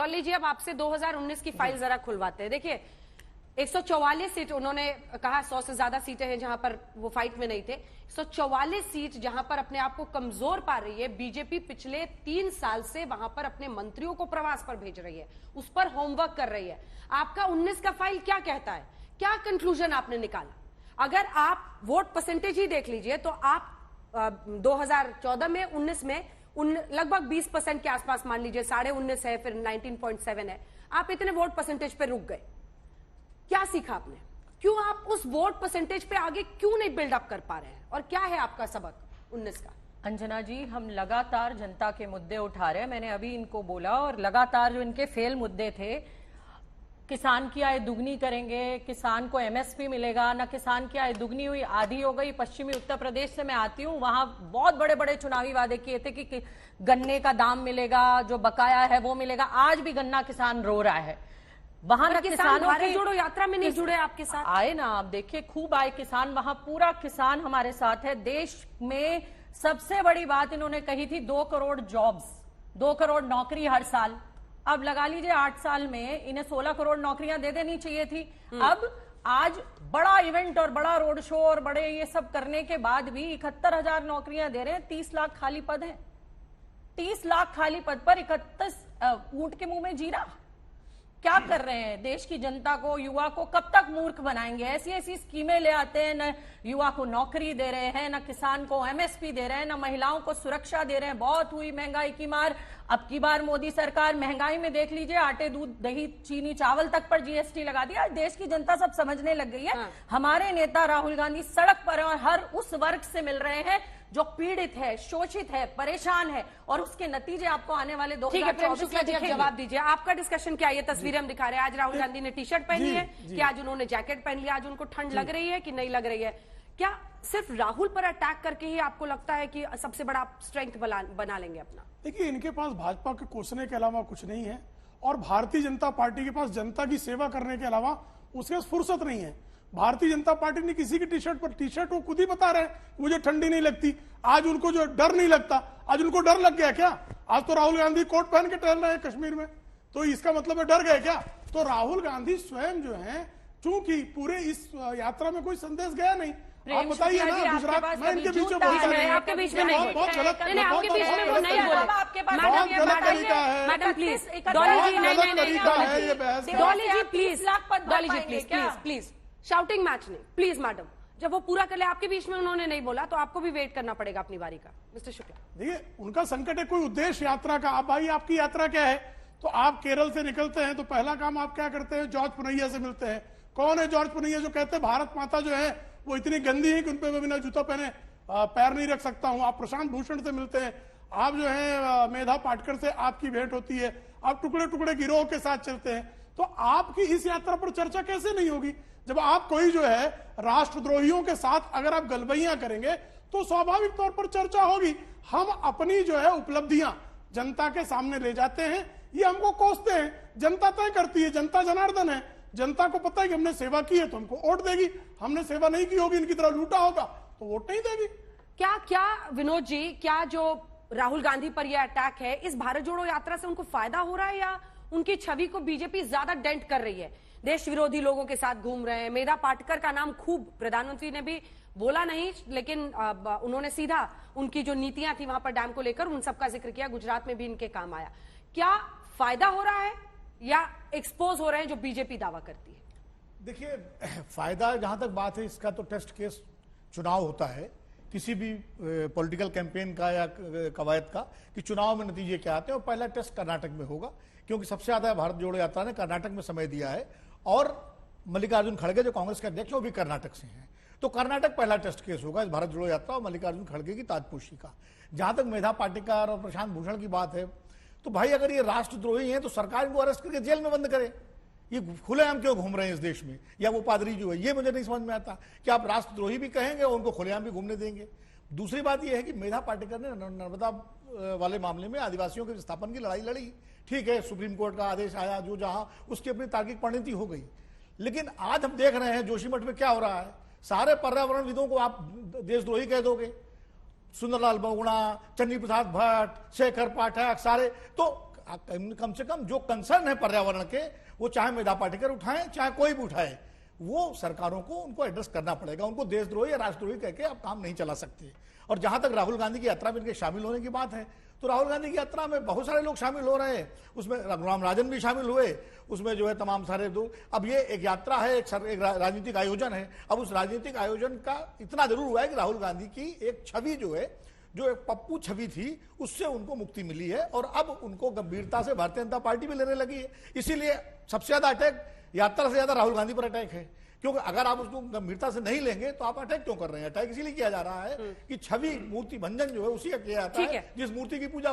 डॉली जी, अब आपसे 2019 की फाइल जरा खुलवाते हैं। देखिए 144 सीट उन्होंने कहा, 100 से ज्यादा सीटें हैं जहां पर वो फाइट में नहीं थे। 144 सीट जहां पर अपने आप को कमजोर पा रही है बीजेपी, पिछले 3 साल से वहां पर अपने मंत्रियों को प्रवास पर भेज रही है, उस पर होमवर्क कर रही है। आपका 19 का फाइल क्या कहता है, क्या कंक्लूजन आपने निकाला? अगर आप वोट परसेंटेज ही देख लीजिए तो आप 2014 में 19 में लगभग 20% के आसपास, मान लीजिए 19.5 है, फिर 19.7 है, आप इतने वोट परसेंटेज पे रुक गए। क्या सीखा आपने? क्यों आप उस वोट परसेंटेज पे आगे क्यों नहीं बिल्डअप कर पा रहे हैं, और क्या है आपका सबक 19 का? अंजना जी, हम लगातार जनता के मुद्दे उठा रहे हैं। मैंने अभी इनको बोला, और लगातार जो इनके फेल मुद्दे थे, किसान की आय दुगनी करेंगे, किसान को एमएसपी मिलेगा ना, किसान की आय दुगनी हुई आधी हो गई। पश्चिमी उत्तर प्रदेश से मैं आती हूँ, वहां बहुत बड़े बड़े चुनावी वादे किए थे कि गन्ने का दाम मिलेगा, जो बकाया है वो मिलेगा। आज भी गन्ना किसान रो रहा है। वहां ना किसानों की जोड़ो यात्रा में नहीं जुड़े आपके साथ? आए ना, आप देखिए खूब आए किसान, वहां पूरा किसान हमारे साथ है। देश में सबसे बड़ी बात इन्होंने कही थी 2 करोड़ जॉब्स, 2 करोड़ नौकरी हर साल। अब लगा लीजिए 8 साल में इन्हें 16 करोड़ नौकरियां दे देनी चाहिए थी। अब आज बड़ा इवेंट और बड़ा रोड शो और बड़े ये सब करने के बाद भी 71,000 नौकरियां दे रहे हैं। 30 लाख खाली पद हैं। 30 लाख खाली पद पर 31 ऊंट के मुंह में जीरा। क्या कर रहे हैं? देश की जनता को, युवा को कब तक मूर्ख बनाएंगे? ऐसी ऐसी स्कीमें ले आते हैं, न युवा को नौकरी दे रहे हैं, न किसान को एमएसपी दे रहे हैं, न महिलाओं को सुरक्षा दे रहे हैं। बहुत हुई महंगाई की मार। अब की बार मोदी सरकार महंगाई में देख लीजिए, आटे, दूध, दही, चीनी, चावल तक पर जीएसटी लगा दिया। आज देश की जनता सब समझने लग गई है। हमारे नेता राहुल गांधी सड़क पर और हर उस वर्ग से मिल रहे हैं जो पीड़ित है, शोषित है, परेशान है, और उसके नतीजे आपको आने वाले 2024 में दिखेंगे। जवाब दीजिए, आपका डिस्कशन क्या है? ये तस्वीरें हम दिखा रहे हैं। आज राहुल गांधी ने टी शर्ट पहनी है कि आज उन्होंने जैकेट पहन लिया? आज उनको ठंड लग रही है कि नहीं लग रही है? क्या सिर्फ राहुल पर अटैक करके ही आपको लगता है कि सबसे बड़ा स्ट्रेंथ बना लेंगे अपना? देखिए, इनके पास भाजपा के कोसने के अलावा कुछ नहीं है, और भारतीय जनता पार्टी के पास जनता की सेवा करने के अलावा उसके पास फुर्सत नहीं है। भारतीय जनता पार्टी ने किसी की टी शर्ट वो खुद ही बता रहे हैं मुझे ठंडी नहीं लगती। आज उनको जो डर नहीं लगता, आज उनको डर लग गया क्या? आज तो राहुल गांधी कोट पहन के टहल रहे हैं कश्मीर में, तो इसका मतलब है डर गए क्या? तो राहुल गांधी स्वयं जो है, चूंकि पूरे इस यात्रा में कोई संदेश गया नहीं। आप बताइए ना, गुजरात में इनके बीच में आपके बीच में नहीं, बहुत गलत, आपके बीच में वो नहीं बोला। बहुत गलत तरीका है। मैडम प्लीज, डॉली जी, नहीं, तरीका है ये बहस। Dolly ji please, Dolly ji please please please, shouting match नहीं प्लीज। मैडम, जब वो पूरा कर ले, आपके बीच में उन्होंने नहीं बोला तो आपको भी वेट करना पड़ेगा अपनी बारी का। मिस्टर शुक्ला, देखिए, उनका संकट है कोई उद्देश्य यात्रा का। अब भाई आपकी यात्रा क्या है? तो आप केरल से निकलते हैं तो पहला काम आप क्या करते हैं? जॉर्ज पुनैया से मिलते हैं। कौन है जॉर्ज पुनैया जो कहते हैं भारत माता जो है वो इतनी गंदी है कि उन पे मैं बिना जूता पहने पैर नहीं रख सकता हूं? आप प्रशांत भूषण से मिलते हैं। आप जो है मेधा पाटकर से आपकी भेंट होती है। आप टुकड़े टुकड़े गिरोह के साथ चलते हैं। तो आपकी इस यात्रा पर चर्चा कैसे नहीं होगी? जब आप कोई जो है राष्ट्रद्रोहियों के साथ अगर आप गलबैयां करेंगे तो स्वाभाविक तौर पर चर्चा होगी। हम अपनी जो है उपलब्धियां जनता के सामने ले जाते हैं, ये हमको कोसते हैं। जनता तय करती है, जनता जनार्दन है। जनता को पता है कि हमने सेवा की है तो हमको वोट देगी, हमने सेवा नहीं की होगी, इनकी तरह लूटा होगा तो वोट नहीं देगी। क्या विनोद जी, क्या जो राहुल गांधी पर यह अटैक है, इस भारत जोड़ो यात्रा से उनको फायदा हो रहा है या उनकी छवि को बीजेपी ज्यादा डेंट कर रही है? देश विरोधी लोगों के साथ घूम रहे हैं। मेधा पाटकर का नाम खूब प्रधानमंत्री ने भी बोला नहीं, लेकिन उन्होंने सीधा उनकी जो नीतियां थी वहां पर डैम को लेकर उन सबका जिक्र किया। गुजरात में भी इनके काम आया। क्या फायदा हो रहा है या एक्सपोज हो रहे हैं जो बीजेपी दावा करती है? देखिए, फायदा जहां तक बात है, इसका तो टेस्ट केस चुनाव होता है किसी भी पॉलिटिकल कैंपेन का या कवायद का, कि चुनाव में नतीजे क्या आते हैं। और पहला टेस्ट कर्नाटक में होगा, क्योंकि सबसे ज्यादा भारत जोड़ो यात्रा ने कर्नाटक में समय दिया है, और मल्लिकार्जुन खड़गे जो कांग्रेस के अध्यक्ष वो भी कर्नाटक से हैं। तो कर्नाटक पहला टेस्ट केस होगा इस भारत जोड़ो यात्रा और मल्लिकार्जुन खड़गे की ताजपोशी का। जहां तक मेधा पाटकर और प्रशांत भूषण की बात है, तो भाई अगर ये राष्ट्रद्रोही हैं तो सरकार इनको अरेस्ट करके जेल में बंद करे। ये खुलेआम क्यों घूम रहे हैं इस देश में? या वो पादरी जो है, ये मुझे नहीं समझ में आता कि आप राष्ट्रद्रोही भी कहेंगे और उनको खुलेआम भी घूमने देंगे। दूसरी बात यह है कि मेधा पाटकर ने नर्मदा वाले मामले में आदिवासियों के विस्थापन की लड़ाई लड़ी। ठीक है, सुप्रीम कोर्ट का आदेश आया, जो जहां उसकी अपनी तार्किक परिणति हो गई। लेकिन आज हम देख रहे हैं जोशीमठ में क्या हो रहा है। सारे पर्यावरणविदों को आप देशद्रोही कह दोगे, सुंदरलाल बहुगुणा, चन्नी प्रसाद भट्ट, शेखर पाठक, सारे। तो कम से कम जो कंसर्न है पर्यावरण के, वो चाहे मेधा पाटेकर उठाएं चाहे कोई भी उठाए, वो सरकारों को उनको एड्रेस करना पड़ेगा। उनको देशद्रोही या राष्ट्रद्रोही कहकर आप काम नहीं चला सकते। और जहां तक राहुल गांधी की यात्रा में इनके शामिल होने की बात है, तो राहुल गांधी की यात्रा में बहुत सारे लोग शामिल हो रहे हैं, उसमें रघुराम राजन भी शामिल हुए, उसमें जो है तमाम सारे लोग। अब ये एक यात्रा है, एक राजनीतिक आयोजन है। अब उस राजनीतिक आयोजन का इतना जरूर हुआ है कि राहुल गांधी की एक छवि जो है, जो एक पप्पू छवि थी, उससे उनको मुक्ति मिली है और अब उनको गंभीरता से भारतीय जनता पार्टी भी लेने लगी है। इसीलिए सबसे ज्यादा अटैक यात्रा से ज्यादा राहुल गांधी पर अटैक है, क्योंकि अगर आप उसको गंभीरता से नहीं लेंगे तो आप अटैक क्यों कर रहे हैं? अटैक इसीलिए किया जा रहा है कि छवि मूर्ति भंजन जो है उसी का किया जाता है, जिस मूर्ति की पूजा